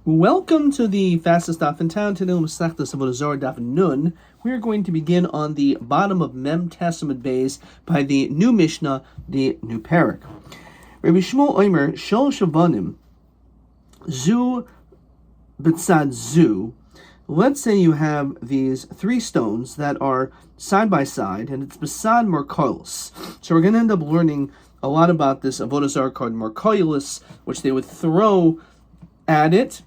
Welcome to the fastest daf in town. Today, Masechtas Avodah Zarah daf Nun. We are going to begin on the bottom of Mem Testament Bays by the new Mishnah, the new Parak. Rabbi Shmuel Omer Shol Shavanim Zu B'tzad Zu. Let's say you have these three stones that are side by side, and it's B'tzad Merkolos. So we're going to end up learning a lot about this Avodah Zarah called Merkolos, which they would throw at it,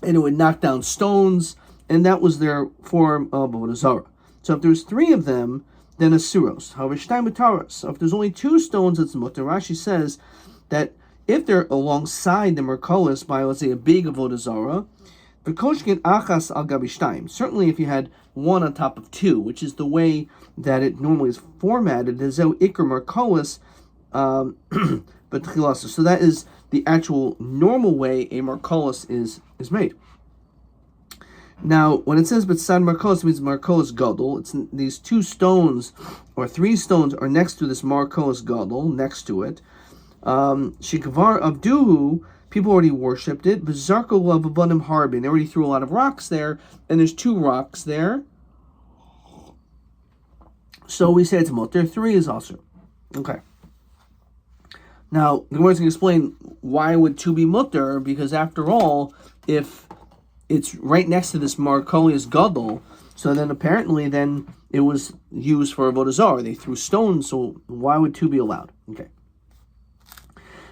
and it would knock down stones, and that was their form of Avodah Zarah. So if there's three of them, then asuros. However, shtaim b'taros. So if there's only two stones, it's mutter. Rashi says that if they're alongside the merkolos by, let's say, a big Avodah Zarah, v'koshkin achas al gabi shtaim. Certainly, if you had one on top of two, which is the way that it normally is formatted, is ikr merkolos, but so that is the actual normal way a merkolos is made. Now, when it says b'tzad merkolos, it means merkolos gadol. It's these two stones or three stones are next to this merkolos gadol, next to it. Shikvar abduhu, people already worshipped it. B'zarko lavabanim harbin, they already threw a lot of rocks there, and there's two rocks there. So we say it's mutter. Three is also okay. Now, the Gemara is going to explain why would two be mutter, because after all, if it's right next to this Markolius Gadol, so then apparently then it was used for Avodah Zarah. They threw stones, so why would two be allowed? Okay.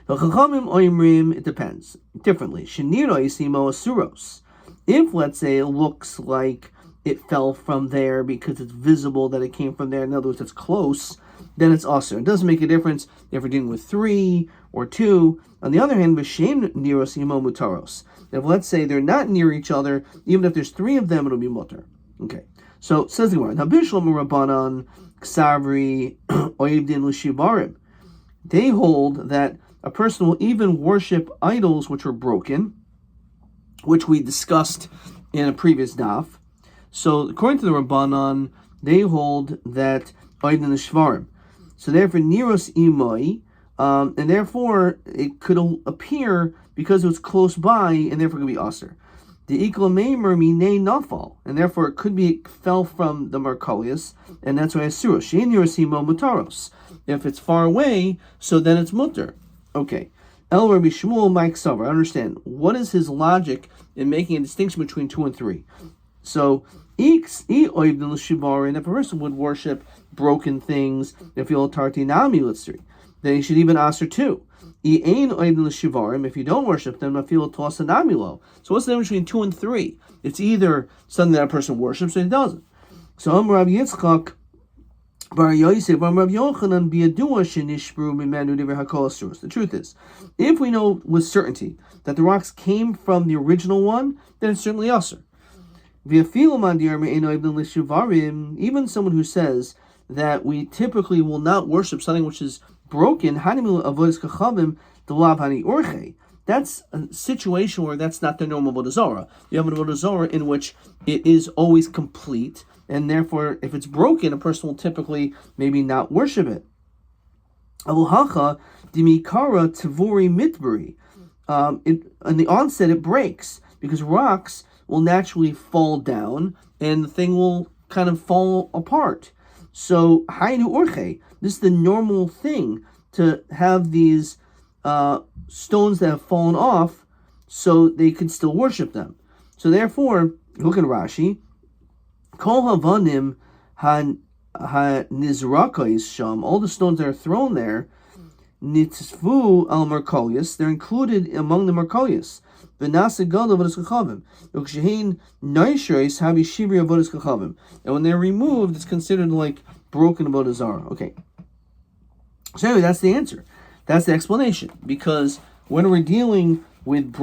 The Chachamim Oimrim, it depends. Differently. Sheniro Yisimo Asuros. If, let's say, it looks like it fell from there because it's visible that it came from there, in other words, it's close, then it's also. It doesn't make a difference if we're dealing with three or two. On the other hand, v'shein niros imo mutaros. If let's say they're not near each other, even if there's three of them, it'll be mutar. Okay. So says the Gemara. Now bishlam rabbanan ksavri oivdin l'shivarim. They hold that a person will even worship idols which are broken, which we discussed in a previous daf. So according to the Rabbanan, they hold that oivdin l'shvarim. So therefore, niros imoi, and therefore it could appear because it was close by, and therefore it could be aser. The iklamemer minei nafal, and therefore it could be it fell from the Markolius, and that's why asura. Shein niros imo mutaros. If it's far away, so then it's mutter. Okay. El Rabbi Shmuel Mike Savar. I understand. What is his logic in making a distinction between 2 and 3? So, if a person would worship broken things, if you'll tartinami, let's see, then he should even aser 2. If you don't worship them, so what's the difference between 2 and 3? It's either something that a person worships or he doesn't. So Rabbi Yitzchak Bar Yosef, Rabbi Yochanan, the truth is, if we know with certainty that the rocks came from the original one, then it's certainly aser. Even someone who says that we typically will not worship something which is broken, that's a situation where that's not the normal Avodah Zarah. You have an Avodah Zarah in which it is always complete, and therefore, if it's broken, a person will typically maybe not worship it. In the onset, it breaks, because rocks will naturally fall down, and the thing will kind of fall apart. So, hainu orche, this is the normal thing, to have these stones that have fallen off, so they can still worship them. So therefore, look at Rashi, kol havanim ha-nizrakais sham, all the stones that are thrown there, nitzvu al merkolius, they're included among the merkolius. And when they're removed, it's considered like broken Avodah Zarah. Okay. So anyway, that's the answer. That's the explanation. Because when we're dealing with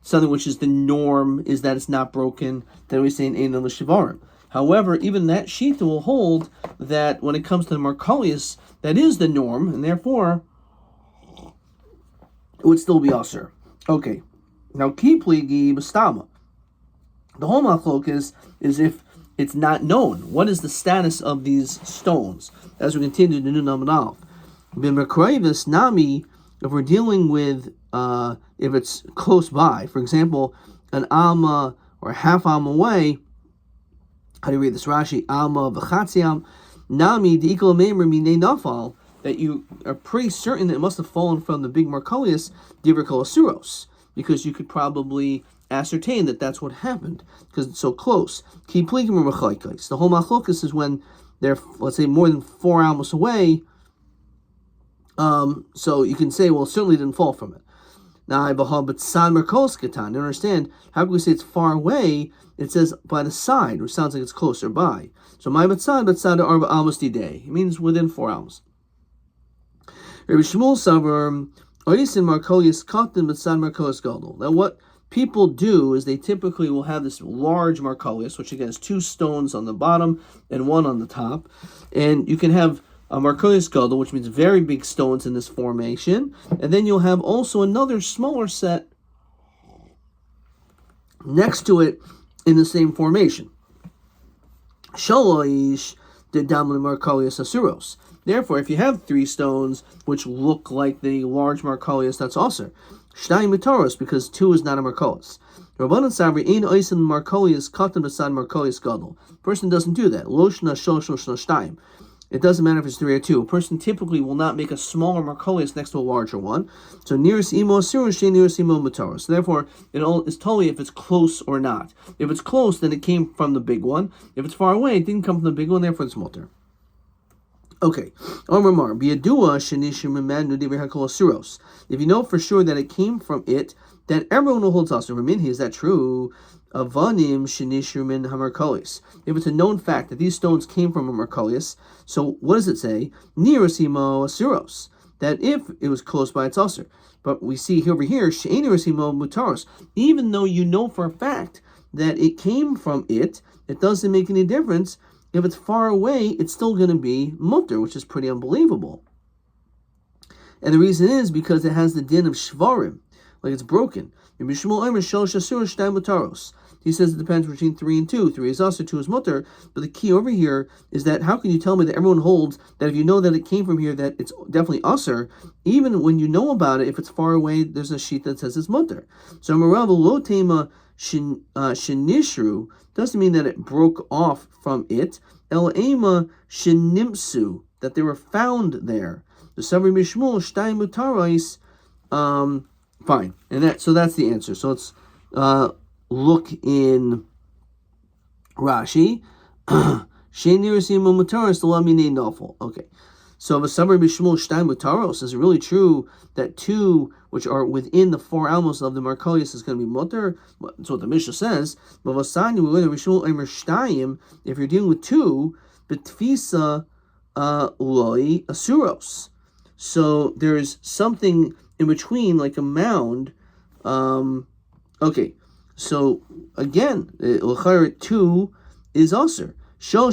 something which is the norm, is that it's not broken, then we say in Ein l'shivarim. However, even that shita will hold that when it comes to the Markolius, that is the norm, and therefore it would still be aser. Okay. Now, ki pligi b'stama. The whole machlok is if it's not known. What is the status of these stones? As we continue to Nun Amud Aleph. B'merkoivus nami, if we're dealing with if it's close by. For example, an alma or half alma away. How do you read this? Rashi, alma v'chatziam nami deikol meimer minei nafal, that you are pretty certain that it must have fallen from the big Marcolius divrei kol asuros, because you could probably ascertain that that's what happened because it's so close. Ki pligim or the whole machlokas is when they're, let's say, more than 4 almos away. So you can say, well, it certainly didn't fall from it. Now, but san Marcos katan. You understand? How can we say it's far away? It says by the side, which sounds like it's closer by. So my batzad arba almos day. It means within 4 almos. Rabbi Shmuel savar oisin Marcolius katan batzad Marcolius gadol. Now, what people do is they typically will have this large Marcolius, which again is 2 stones on the bottom and 1 on the top, and you can have a Marcolius gadol, which means very big stones in this formation, and then you'll have also another smaller set next to it in the same formation. Shaloish de damli Marcolius asuros. Therefore, if you have 3 stones which look like the large Marcolius, that's also Shnai mitaros, because 2 is not a Marcolius. Rabbanan Sabri ein oisin Marcolius katan besad Marcolius gadol. Person doesn't do that. Loshna shosh shtayim. It doesn't matter if it's 3 or 2. A person typically will not make a smaller Marcolius next to a larger one. So nearest imo asirus, she nearest imo mitaros. Therefore, it's totally if it's close or not. If it's close, then it came from the big one. If it's far away, it didn't come from the big one. Therefore, it's mutter. Okay. If you know for sure that it came from it, then everyone will hold asur. Is that true? Avanim shenishru min hamarkolis. If it's a known fact that these stones came from a Marcolius, so what does it say? Nirasimo asuros. That if it was close by, it's asur. But we see over here, she'enirasimo mutaros. Even though you know for a fact that it came from it, it doesn't make any difference. If it's far away, it's still going to be mutter, which is pretty unbelievable. And the reason is because it has the din of shvarim, like it's broken. He says it depends between 3 and 2. 3 is asur, 2 is mutter. But the key over here is that how can you tell me that everyone holds that if you know that it came from here, that it's definitely asur, even when you know about it, if it's far away, there's a sheet that says it's mutter. So Marav lo tema shenishru doesn't mean that it broke off from it. El ema shenimsu, that they were found there. The Sabri Mishmul Shtay Mutarais. Fine, and that's the answer. So let's look in Rashi. Shenirasimu Mutarais Lamine Nafal. Okay. So the Sabri Mishmul Shtay Mutaros, is it really true that 2 which are within the 4 almos of the Marcolius is going to be mutter? That's what the Mishnah says. But if you're dealing with 2, betfisa loi asuros. So there's something in between, like a mound. Okay, so again, 2 is asur. 3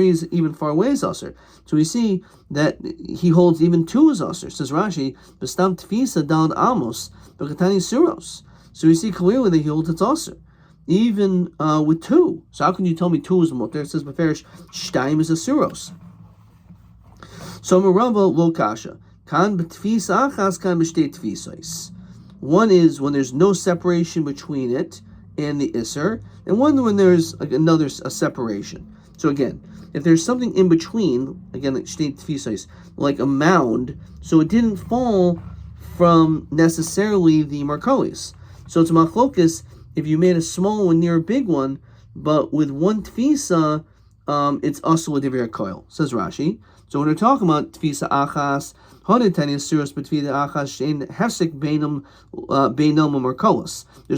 is even far away is asur. So we see that he holds even 2 is asur. Says Rashi, Bestam tfisa dal amos b'katani suros. So we see clearly that he holds it's asur, even with 2. So how can you tell me 2 is mutter? It says beferish shtayim is asuros. So Merava lo kasha kan b'tfisa achas kan b'shtei tfisais. One is when there's no separation between it and the Isser, and one when there's a separation. So again, if there's something in between, again, like a mound, so it didn't fall from necessarily the Marcolius. So it's a machlokas if you made a small one near a big one, but with 1 tfisa, it's also a divrei koil, says Rashi. So when we're talking about tfisa achas, there's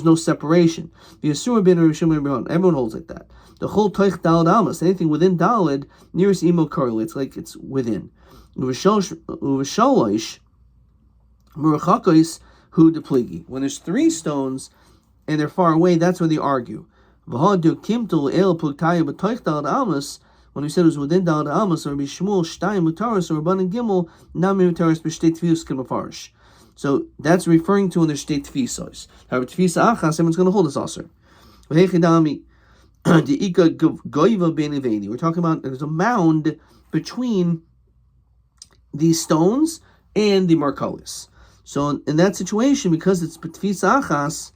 no separation. Everyone holds like that. The whole toich dalad almas, anything within dalad, nearest emo correlates, like it's within. When there's 3 stones and they're far away, that's when they argue. When we said it was within Dalad Almas, or Rabbi Shmuel Shtayim Mutaris, or Rabbanan Gimel Nami Mutaris B'Shtei Tfiyus Kimafarish. So that's referring to when there's Shtei Tfisos. However, Tfisa Achas, everyone's going to hold this also. We're talking about there's a mound between these stones and the Marcolius. So in that situation, because it's b'tfisa achas,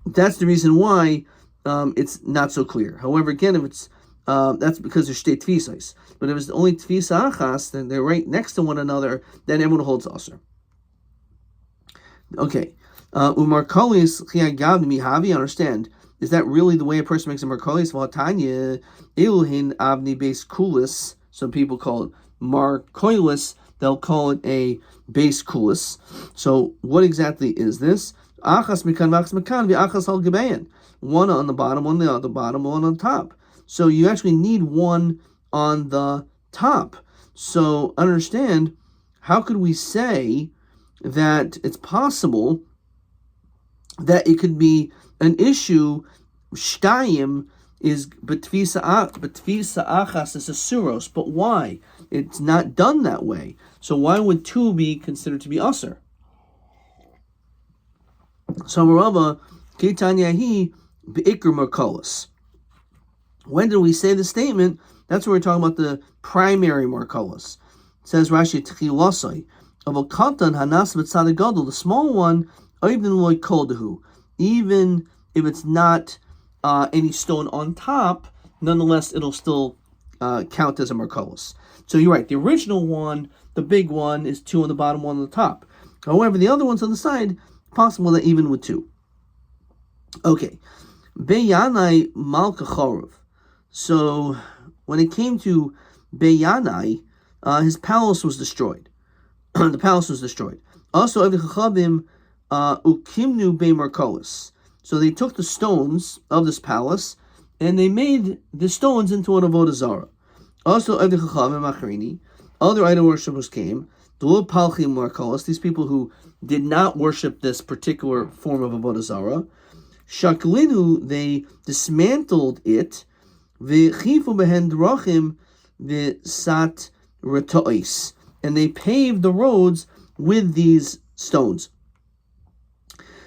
that's the reason why it's not so clear. However, again, if it's that's because there's shtei tfisas. But if it's only tfisa achas, then they're right next to one another, then everyone holds aser. Okay. Umarkolis chiyagav mihavi. Understand? Is that really the way a person makes a markolis? V'hatanya iluhin avni base kulis. Some people call it markolis. They'll call it a base kulis. So what exactly is this? Achas mikan v'achas mikan v'achas al gebein. One on the bottom, one on the bottom, one on top. So you actually need one on the top. So understand, how could we say that it's possible that it could be an issue? Shtayim is b'tfisa achas is a suros, but why? It's not done that way. So why would 2 be considered to be aser? So Rabbi Ketanyahi be'ikr markolis. When did we say the statement? That's where we're talking about the primary markolis. It says Rashi tchilasai of a katan hanas b'tzad gadol, the small one, even loy koldahu, even if it's not any stone on top, nonetheless it'll still count as a markolis. So you're right. The original one, the big one, is 2 on the bottom, 1 on the top. However, the other ones on the side, possible that even with 2. Okay. Beyanai malka chorov. So when it came to Beyanai, his palace was destroyed. The palace was destroyed. Also, Eved Chachabim ukimnu bemarkolis. So they took the stones of this palace and they made the stones into an Avodah Zarah. Also, Eved Chachabim Achrini, other idol worshippers came. Dulu palchim markolis. These people who did not worship this particular form of Avodah Zarah. Shaklinu, they dismantled it. V'chifu behen drachim v'sat retois, and they paved the roads with these stones.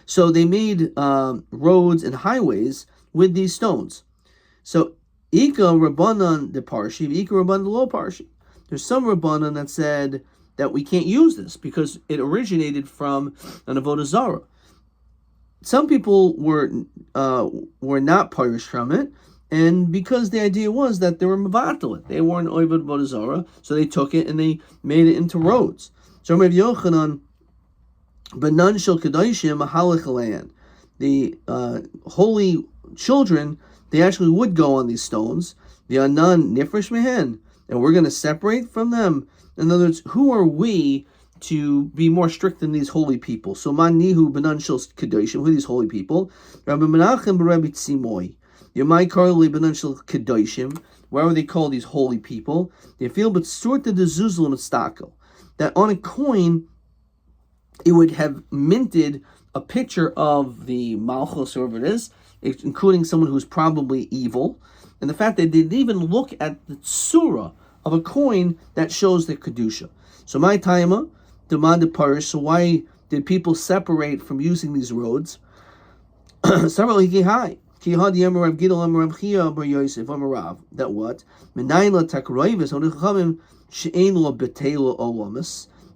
So they made roads and highways with these stones. So Ika Rabbanan de Parshi, Ika Rabbanan de Lo Parshi. There's some Rabbanan that said that we can't use this because it originated from an Avodah Zarah. Some people were not parish from it, and because the idea was that they were mavatal, they weren't oived Avodah Zarah, so they took it and they made it into roads. So Rabbi Yochanan, Banan shel Kedoshim Mahalach Alein, the holy children, they actually would go on these stones. The Anan Nifresh Mehen, and we're going to separate from them. In other words, who are we to be more strict than these holy people? So Manihu Banan shel Kedoshim, who are these holy people? Rabbi Menachem Rabbi Tzimoy. Yomai Karli Banan shel Kedoshim. Why were they called these holy people? They feel but sort of the Zuzlam Stakel, that on a coin it would have minted a picture of the Malchus, whoever it is, including someone who's probably evil, and the fact that they didn't even look at the tsura of a coin that shows the kedusha. So my taima demanded parish. So why did people separate from using these roads? Several high. That what?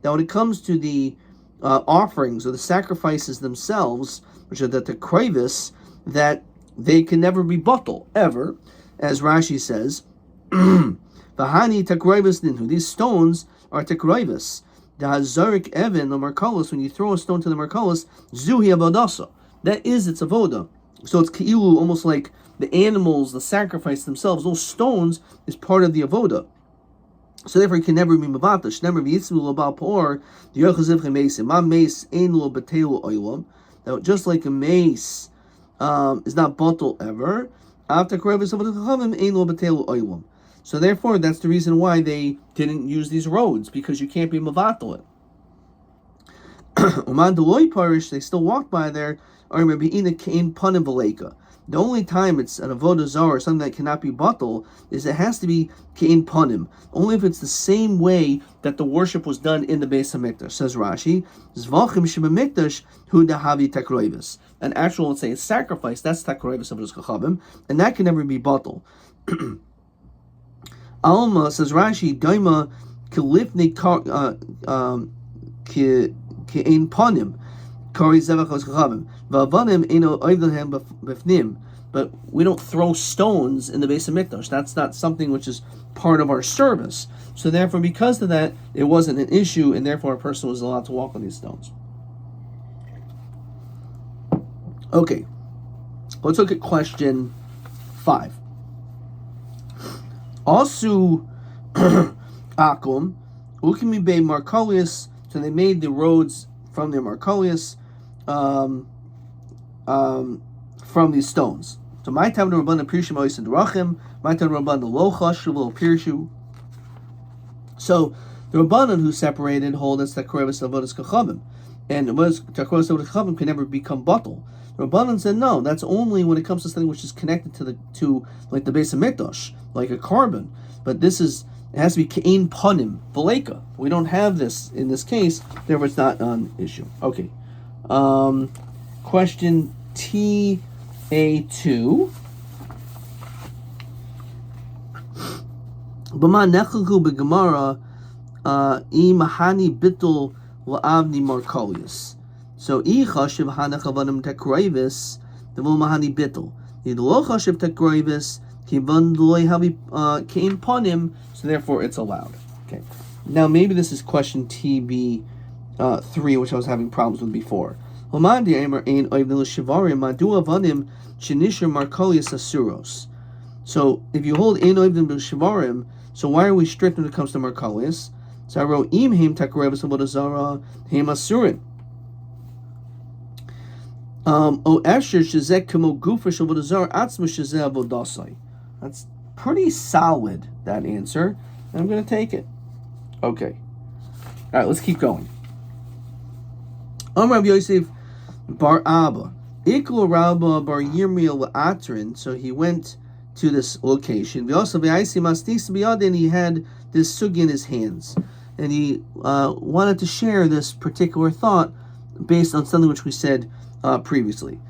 That when it comes to the offerings or the sacrifices themselves, which are the tekrovis, that they can never be bottled, ever, as Rashi says, Vahani tekrovis ninhu. These stones are tekrovis. The hazarik even, the markolos, when you throw a stone to the markolos, zuhi avodasa. That is its avodah. So it's keilu, almost like the animals, the sacrifice themselves. Those stones is part of the avodah. So therefore, it can never be mavatash. Never be yitzmu l'bal por. The yochaziv chemesim. Ma mace ein lo betelu oilam. Now, just like a mace is not bottle ever. After krevis of the chachamim ein lo betelu oilam. So therefore, that's the reason why they didn't use these roads, because you can't be mavatal it. Uman deloy parish, they still walk by there. The only time it's an avodah zarah or something that cannot be batal is it has to be kein panim. Only if it's the same way that the worship was done in the Beis Hamikdash. Says Rashi, Zvachim shebamikdash hu dahavi takroivus. An actual, let's say, a sacrifice, that's takroivus of the chachamim, and that can never be batal. Alma, says Rashi, daima kilifnei ke'ein panim, kari zevach chachamim, v'avanim eno oivlehem b'fnim. But we don't throw stones in the base of Mikdash. That's not something which is part of our service. So therefore, because of that, it wasn't an issue, and therefore a person was allowed to walk on these stones. Okay, let's look at question 5. Asu akum ukimi be Marcolius. So they made the roads from their Marcolius, from these stones. So my time to Rabban Pirshim Ois and Rachim, my time to Rabban the Lochash will Pirshu. So the Rabbanan who separated hold that's Takorevis Avodas Kachavim, and Takorevis Avodas Kachavim can never become batal. The Rabbanan said no, that's only when it comes to something which is connected to like the base of Mikdash, like a carbon. But it has to be Ke'ein Panim Veleka. We don't have this in this case, therefore it's not an issue. Okay. Question TA2. B'ma nechleku b'gemara imahani bittul la'avni Marcolius. So chashiv hanachavanim tekroivis devol mahani bittul. Lo chashiv tekroivis kivan loy havi kein panim. So therefore it's allowed. Okay. Now maybe this is question TB3, which I was having problems with before. So if you hold ein oivdim b'shivarim, so why are we strict when it comes to Marcolius? So I wrote im heim takarevus avodah Zarah heim asurin. O esher shezek kamo gufa avodah Zarah atzma shezeh avodasai. That's pretty solid, that answer. And I'm going to take it. Okay. All right, let's keep going. Rabbi Yosef Bar Abba, Iklo Rabba Bar Yirmiel Atrin. So he went to this location. And he had this sugi in his hands, and he wanted to share this particular thought based on something which we said previously.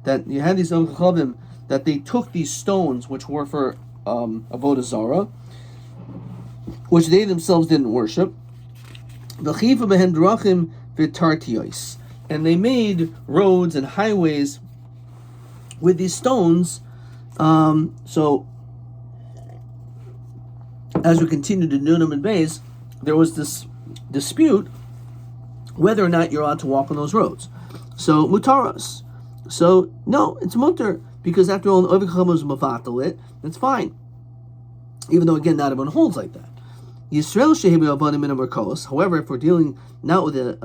That you had these Chachavim that they took these stones which were for Avodah Zarah, which they themselves didn't worship. And they made roads and highways with these stones. So as we continued to Nunam and Beis, there was this dispute whether or not you're allowed to walk on those roads. So mutaras. So no, it's mutar, because after all, the Ovid was mavatal it. It's fine, even though again not everyone holds like that. Yisrael shehebi avanim in a Marcos. However, if we're dealing not with an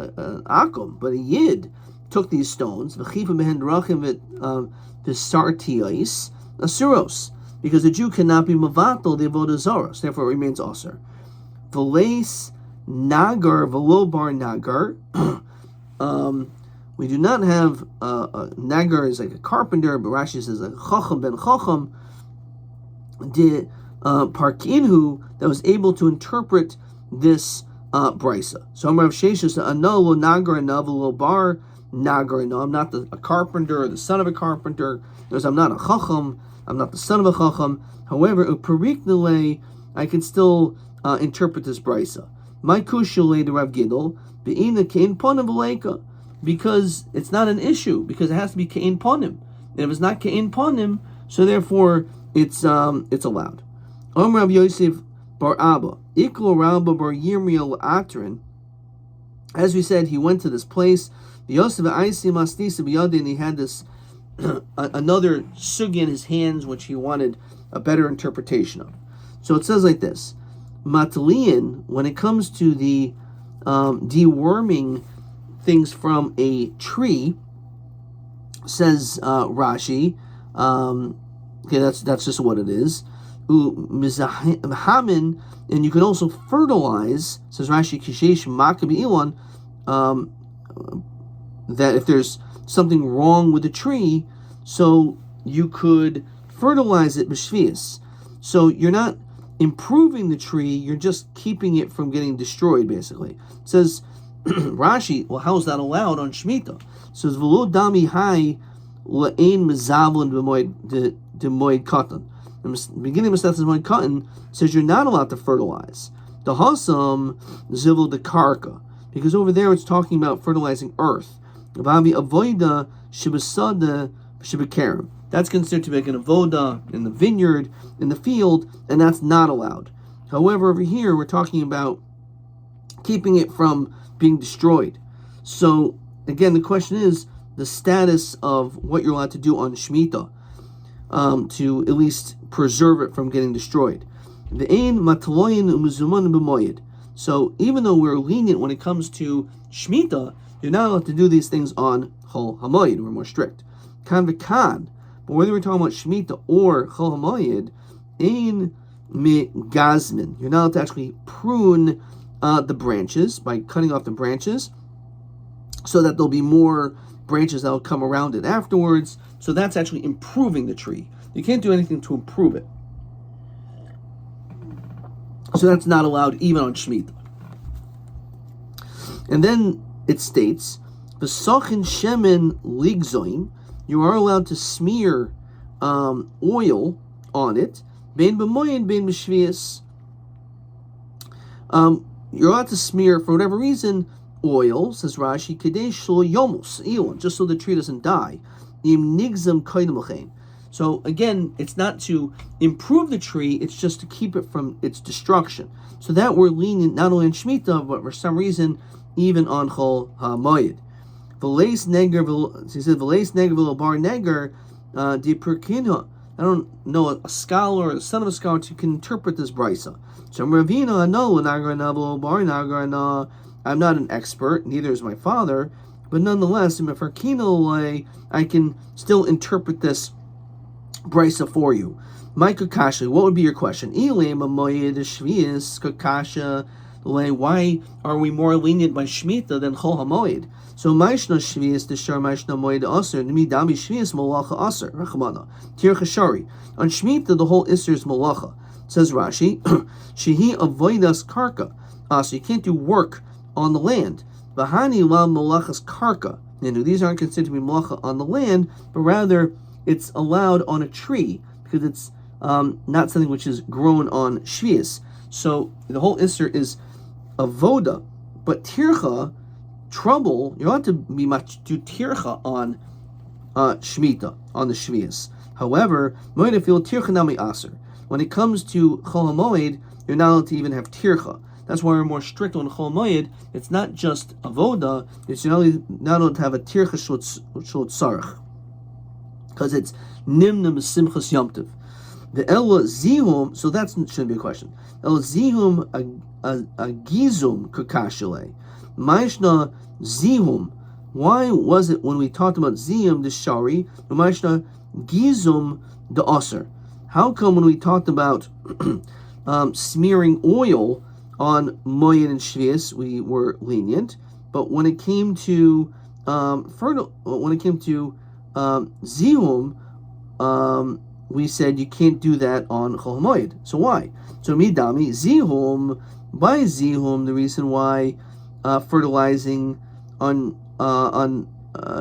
akum, but a yid took these stones, v'chifa behen drachim v'sartiyais asuros, because the Jew cannot be mavatal the avodah zarah, so therefore it remains aser. V'leis nagar v'lo bar nagar. We do not have nagar is like a carpenter, but Rashi says a chacham ben chacham. The parkinhu that was able to interpret this brisa. So I'm Rav Sheshes anolo nagar anavalo bar nagar. No, I'm not a carpenter or the son of a carpenter. Because I'm not a chacham. I'm not the son of a chacham. However, uperiknele, I can still interpret this brisa. My kushule the Rav Gidol beina kein ponim v'leika, because it's not an issue, because it has to be kein ponim. And if it's not kein ponim, so therefore it's allowed. Rav Yosef Bar Abba, Iklo Rabba Bar Yirmiel Atrin. As we said, he went to this place. Yosef Aisi Mastisa Biyadin, and he had this another sugi in his hands, which he wanted a better interpretation of. So it says like this: Matalian, when it comes to the deworming things from a tree, says Rashi. Okay, that's just what it is. And you can also fertilize, says Rashi, Kishesh Makabi Ilan, that if there's something wrong with the tree, so you could fertilize it b'shvius. So you're not improving the tree, you're just keeping it from getting destroyed, basically. It says Rashi, well, how is that allowed on Shemitah? It says V'lo dami hai la'ein mezavlin demoid katan. The beginning of Masechtas Moed Katan says you're not allowed to fertilize. The Hasam Zivil the Karka, because over there it's talking about fertilizing earth. Avodah Shibasada Shibakarim. That's considered to be like an avodah in the vineyard, in the field, and that's not allowed. However, over here we're talking about keeping it from being destroyed. So again, the question is the status of what you're allowed to do on Shemitah, to at least preserve it from getting destroyed. So even though we're lenient when it comes to Shemitah, you're not allowed to do these things on Chol HaMoed. We're more strict. Kan v'kan. But whether we're talking about Shemitah or Chol HaMoed, ein gazmin. You're not allowed to actually prune the branches by cutting off the branches so that there'll be more branches that will come around it afterwards. So that's actually improving the tree. You can't do anything to improve it. So that's not allowed even on Shemitah. And then it states, V'sachin shemen ligzoim, you are allowed to smear oil on it, bein b'moyin, bein b'shvius. You're allowed to smear, for whatever reason, oil, says Rashi, kadesh shlo yomos, elon, just so the tree doesn't die. Im nigzam koydem l'chein. So again, it's not to improve the tree, it's just to keep it from its destruction. So that we're lenient not only on Shemitah, but for some reason, even on Chol HaMoed. V'leis neger, he said, V'leis neger v'lo bar neger, di perkinha. I don't know a scholar, a son of a scholar, who can interpret this brisa. So Ravina, no, nagar bar nagar. I'm not an expert, neither is my father, but nonetheless, I can still interpret this brisa for you. My kakasha, what would be your question? Why are we more lenient by Shemitah than Chol HaMoed? So Maishna Shvius Deshar Maishna Moed Aser Midami Shvius Malacha Aser Rachamana Tir Chashari. On Shemitah the whole Isser is Malacha. Says Rashi, Shehi Avodas Karka. So you can't do work on the land. Bahani La Malachas Karka. These aren't considered to be Malacha on the land, but rather it's allowed on a tree because it's not something which is grown on Shvius. So the whole Isser is Avodah, but Tircha, trouble, you're allowed to be much do Tircha on Shemitah, on the Shvius. However, Moed Afil Tircha Nami Aser. When it comes to Chol HaMoed, you're not allowed to even have Tircha. That's why we're more strict on Chol HaMoed. It's not just Avodah, it's not allowed to have a Tircha Shot Sarach, because it's Nimnim Simchas Yomtiv. The El Zihum, so that shouldn't be a question. El Zihum a Gizum Kakashale. Maishna Zihum. Why was it when we talked about Zihum the Shari, Maishna Gizum the Aser? How come when we talked about smearing oil on Moyen and Shvius, we were lenient, but when it came to Zihum, we said you can't do that on Chol HaMoed. So why? So midami Zihum, by Zihum, the reason why fertilizing on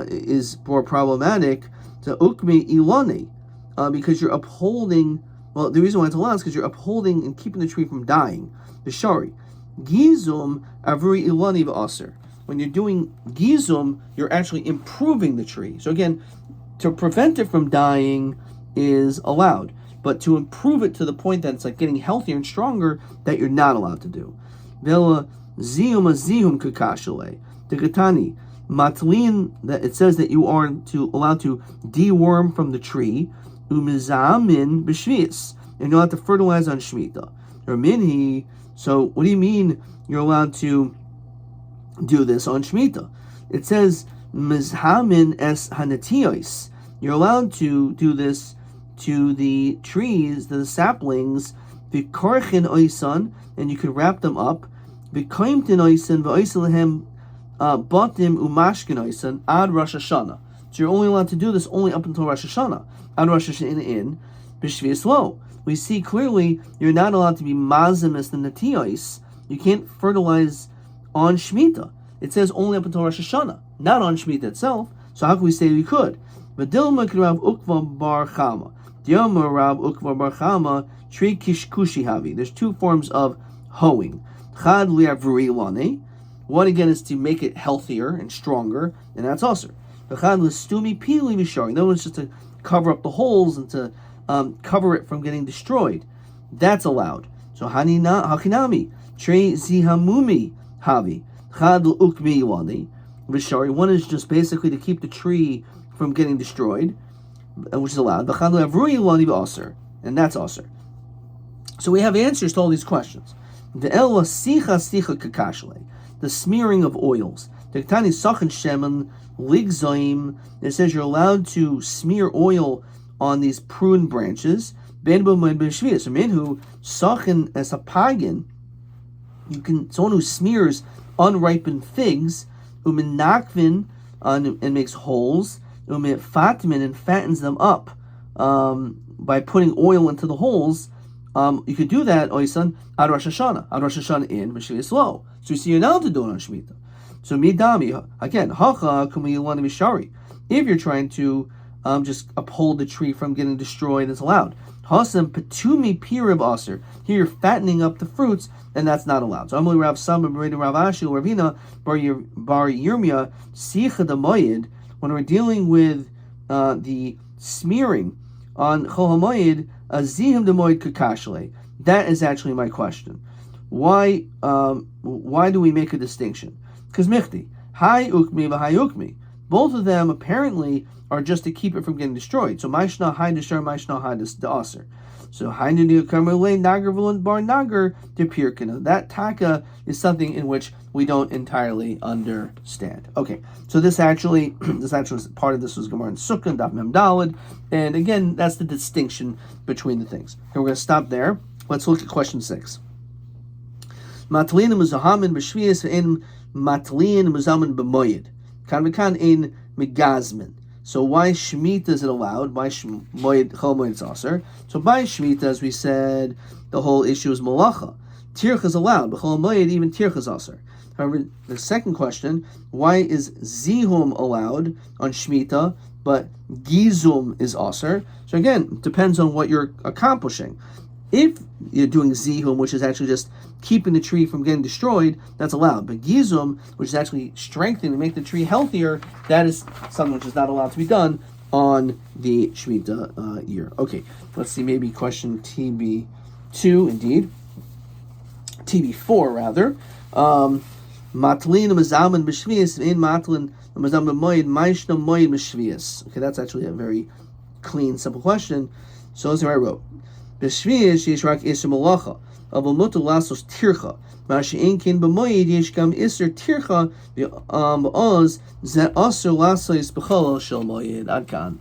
is more problematic to ukme ilani, because you're upholding. Well, the reason why it's allowed is because you're upholding and keeping the tree from dying. The shari gizum avuri ilani v'aser. When you're doing gizum, you're actually improving the tree. So again, to prevent it from dying is allowed, but to improve it to the point that it's like getting healthier and stronger, that you're not allowed to do. Vela zihum kakashale. The katani matlin, that it says that you are allowed to deworm from the tree. Umizamin b'shvius, and you're allowed to fertilize on Shemitah. Or minhi. So what do you mean you're allowed to do this on Shemitah? It says mizhamin es hanatiyos. You're allowed to do this to the trees, the saplings, v'korchin oisan, and you can wrap them up, v'koimtin oisan v'oisan lehem batim umashkin oisan ad Rosh Hashanah. So you're only allowed to do this only up until Rosh Hashanah. Ad Rosh Hashanah in b'shvius lo. We see clearly you're not allowed to be mazimis the natiyos. You can't fertilize on Shemitah. It says only up until Rosh Hashanah, not on Shemitah itself. So how can we say we could? V'dilma Rav Ukva bar Chama. Dilma Rav Ukva bar Chama Tri Kishkushi Havi. There's two forms of hoeing. Chad li'avrui lane. One again is to make it healthier and stronger, and that's also. Chad l'stumi pili v'shari. The other one's just to cover up the holes and to cover it from getting destroyed. That's allowed. So hakinami trei zihamumi havi chad l'ukmi lani v'shari. One is just basically to keep the tree from getting destroyed, which is allowed. Chad li'avrui lani v'aser, and that's aser. So we have answers to all these questions. The ela sicha kakashle, the smearing of oils. The ktani sachen shemen ligzoim. It says you're allowed to smear oil on these prune branches. Ben b'moed b'shvius. Minhu sachen as a pagan. Someone who smears unripened figs, uminakvin, and makes holes, umitfatmin, and fattens them up by putting oil into the holes. You could do that, Oisan, ad Rosh Hashanah. Ad Rosh Hashanah in Meshvius Lo. So you see, you're now to do it on Shemitah. So midami, again, hacha kumiyulani mishari. If you're trying to just uphold the tree from getting destroyed, it's allowed. Hasam petumi pirib aser. Here you're fattening up the fruits, and that's not allowed. So Amali Rav Sam and Rav Ashi Ravina Bar Yirmiyah Sicha the Moyed. When we're dealing with the smearing on Chol HaMoyed, Azihim the Moed Kakashle. That is actually my question. Why do we make a distinction? Because Michti, Hai Ukmi v'Hai Ukmi. Both of them apparently are just to keep it from getting destroyed. So Maishna Hai Deshar, Maishna Hai De'aser. So Hai Nini Karmele Nagar V'Lun Bar Nagar De Pirkina. That taka is something in which we don't entirely understand. Okay, so this actually part of this was Gemara and Sukkah and Daf Mem Daled, and again that's the distinction between the things. Okay, we're going to stop there. Let's look at question 6. Matlin muzahamin b'shvius ve'en matlin muzahamin b'moyed. Kan v'kan ein megazmin. So why Shemitah is it allowed? Why Moed Chol Moed is aser? So by Shemitah, as we said, the whole issue is malacha. Tircha is allowed, but Chol Moed even Tircha is aser. However, the second question: why is Zihum allowed on Shemitah, but Gizum is aser? So again, it depends on what you're accomplishing. If you're doing Zihum, which is actually just keeping the tree from getting destroyed, that's allowed. But Gizum, which is actually strengthening to make the tree healthier, that is something which is not allowed to be done on the Shemitah year. Okay, let's see, maybe question TB2, indeed. TB4, rather. Matlin mazaman b'shvius in matlin mazaman b'moed maishna moed b'shvius. Okay, that's actually a very clean, simple question. So that's what I wrote. B'shvius yesh rak iser malacha. Aval mutar lasos tircha. Mashi inkin b'moed yesh gam iser tircha b'oz ze aser lasos b'cholol shel moed. Ad kan.